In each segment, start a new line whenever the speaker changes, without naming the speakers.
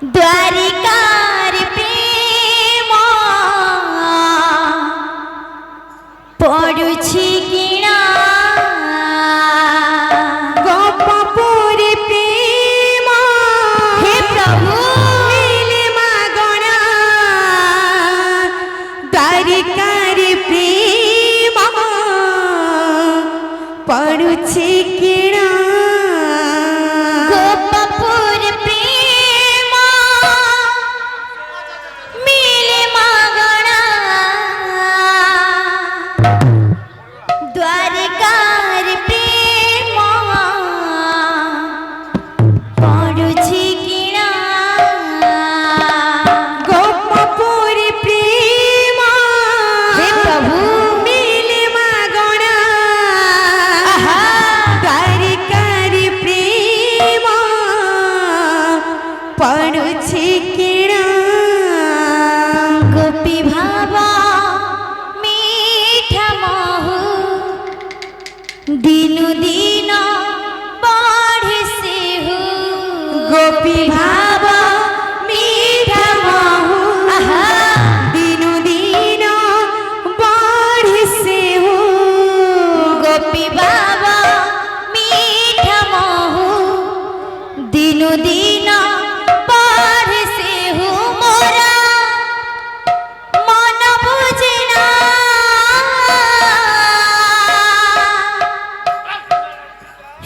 द्वारिकार प्रेम पड़ुछि किणा
गोपपुर प्रेम
हे प्रभु
मिले मागणा द्वारिकार प्रेम पड़ुछि किणा
गोपपुर प्रेम मिले मागणा द्वारिकार प्रेम पड़ुछि किणा
गोपपुर प्रेम
हे प्रभु
मिले मागणा
आहा
द्वारिकार प्रेम पड़ुछि किणा
गोपी भावा मीठा महु दिनु दिन बढ़े सेहु
गोपी भाव मीठा महु
आहा
दिनु दिन बढ़े सेहु
गोपी बाबा मीठा महु दिनु दिन बढ़े सेहु मोरा मन बुझिना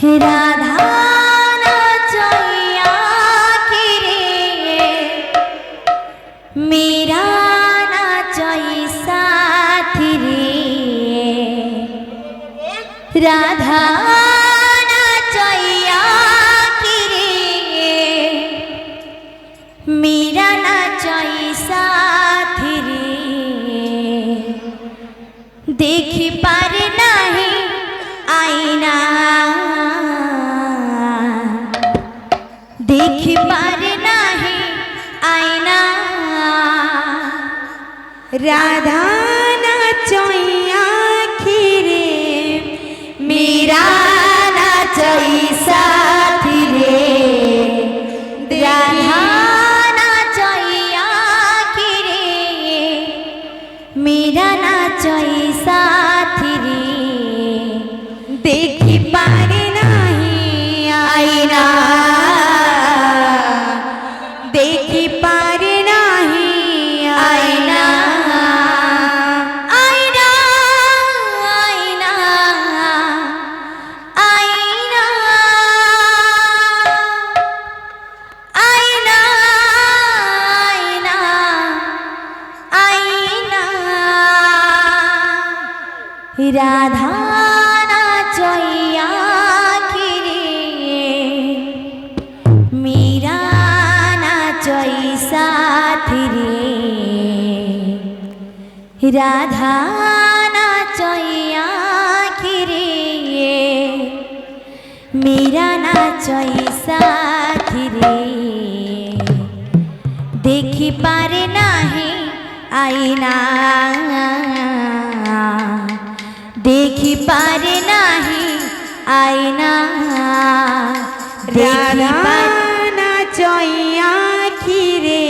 हे राधा नाचैया कि रे मेरा नाचै साथी रे राधा नाचैया कि रे मेरा नाचै साथी रे देखी पारे नहीं आईना देखी पारे नहीं आईना
राधा नाचैया खीरे
मेरा नाचै साथी रे राधा नाचैया कि रे मेरा नाचै साथी रे
देखी पारे नहीं
आईना
देखी पारे नहीं
आईना आईना आईना आईना आईना आईना आईना राधा नाचैया कि रे मेरा नाचै साथी रे राधा नाचैया कि रे मेरा नाचै साथी रे देखी पारे नहीं आईना देखी पारे नहीं आईना देखी
राधा
पारे
नाचैया खीरे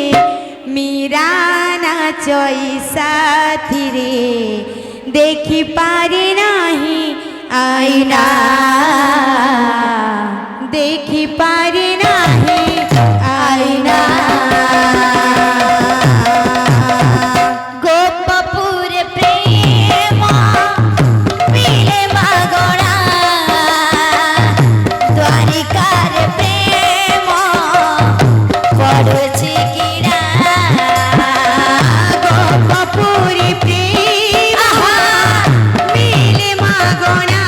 मीरा नाचै साथी रे देखी पारे नहीं आईना देखी पारे नहीं आईना
गोपपुर प्रेम मिले मागणा द्वारिकार प्रेम पड़ुछि किणा
गोपपुर प्रेम मिले मागणा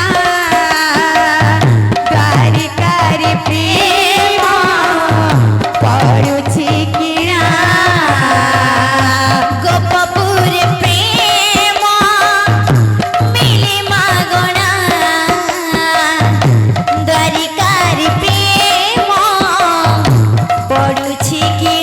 द्वारिकार प्रेम पड़ुछि किणा
गोपपुर प्रेम मिले मागणा द्वारिकार प्रेम पड़ुछि किणा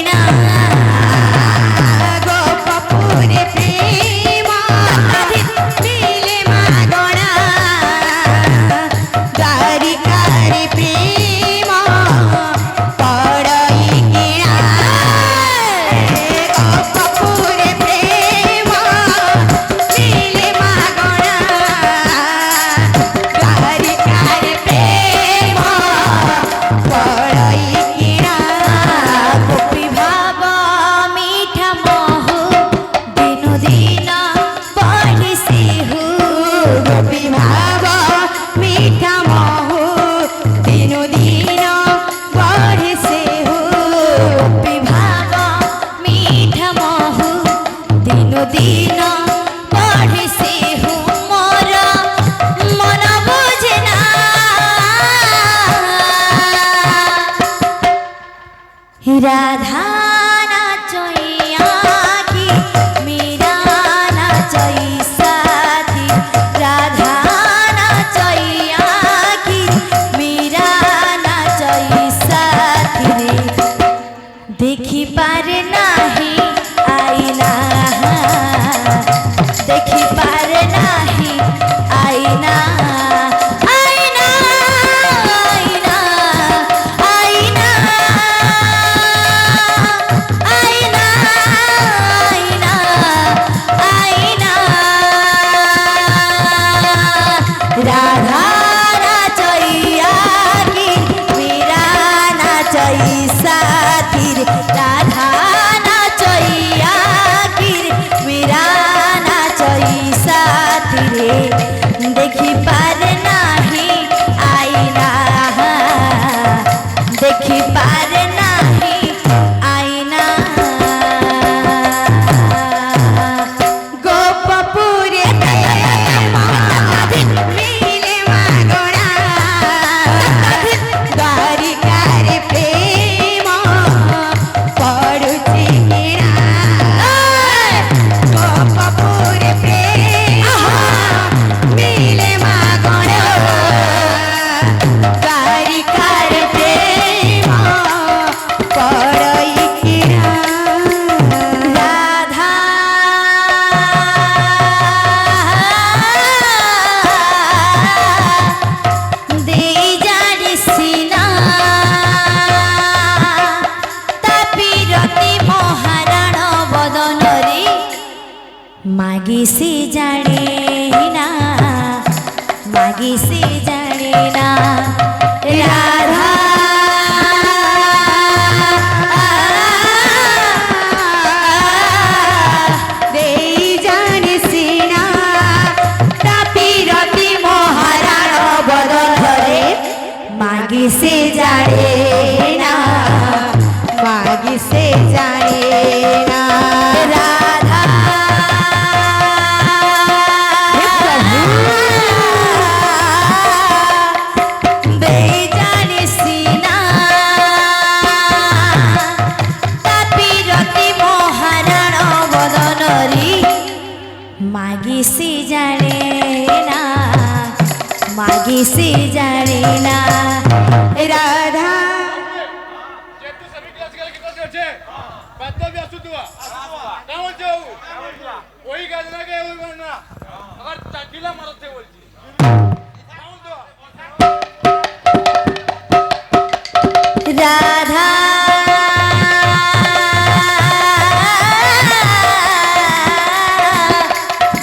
राधा नाचैया कि मीरा नाचै साथी राधा नाचैया कि मीरा नाचै साथी रे देखी पारे नाही आईना देखी पारे नाही आईना आईना आईना आईना आईना आईना आईना राधा नाचैया कि मीरा नाचै साथी रे राधा नाचैया कि मीरा नाचै साथी रे देखी पारे नाही आईना देखी पारे नाही आईना
गोपपुरे मिले मागोड़ा द्वारिकारे प्रेम पड़ुछि गिरा गोपपुरे प्रेम मिले मागोड़ा द्वारिकारे प्रेम पड़ई गिरा
राधा देई जानी सीना तापिरती महाराण बदनरी मागी से जाने ना मागी से जाने ना राधा
देई जाने सीना तापिरती महाराण बदनरे
मागी से जाने ना
मागी से जाने ना
राधा देई जाने सीना तापिरती महाराण बदनरी मागी से जाने ना मागी से जाने ना
राधा
যেহেতু সবই ক্লাসিক্যাল গীত আছে বাদ্য भी আসু তুয়া না বলছো ওই গাছ লাগে ওই গান না আবার চাকিলা মারতে বলছি সাউন্ড দাও
राधा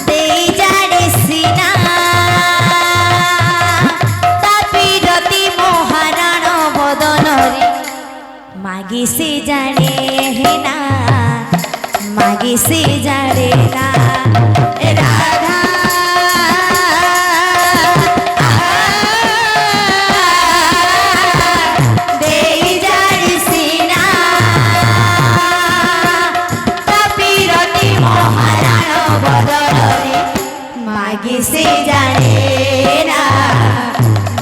देई जाने सीना तापिरती महाराण बदनरी मागी से जाने ना मागी से जाने ना राधा देई जाने सीना तापिरती महाराण बदनरी मागी से जाने ना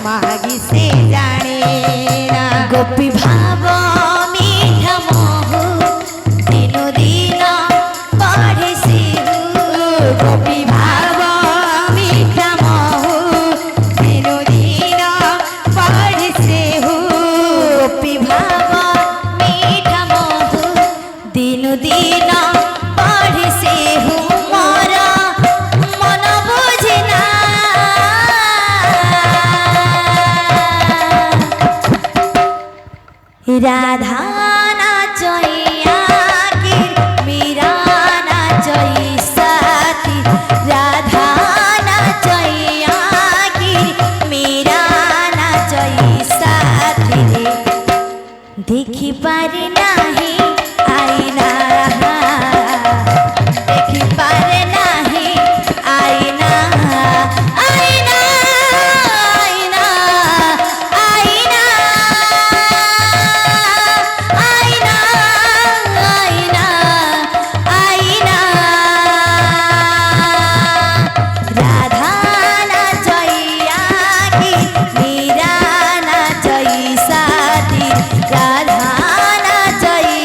मागी से जाने ना
गोपी भाव मीठा मोहु दिनो दिन बढ़े सिरु
गोपी भाव मीठा महु दिनो दिन पढ़ से हु
गोपी भाव मीठा मोहु दिनो दिन बढ़े सिरु मोर मन बुझिना राधा नाचैया कि मीरा नाचै साथी राधा नाचैया कि मीरा नाचै साथी रे देखी पारे नाही आईना देखी पारे नाही आईना आईना आईना आईना आईना आईना आईना राधा नाचैया कि मीरा नाचै साथी राधा नाचै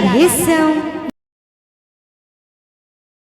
রাধে শ্যাম।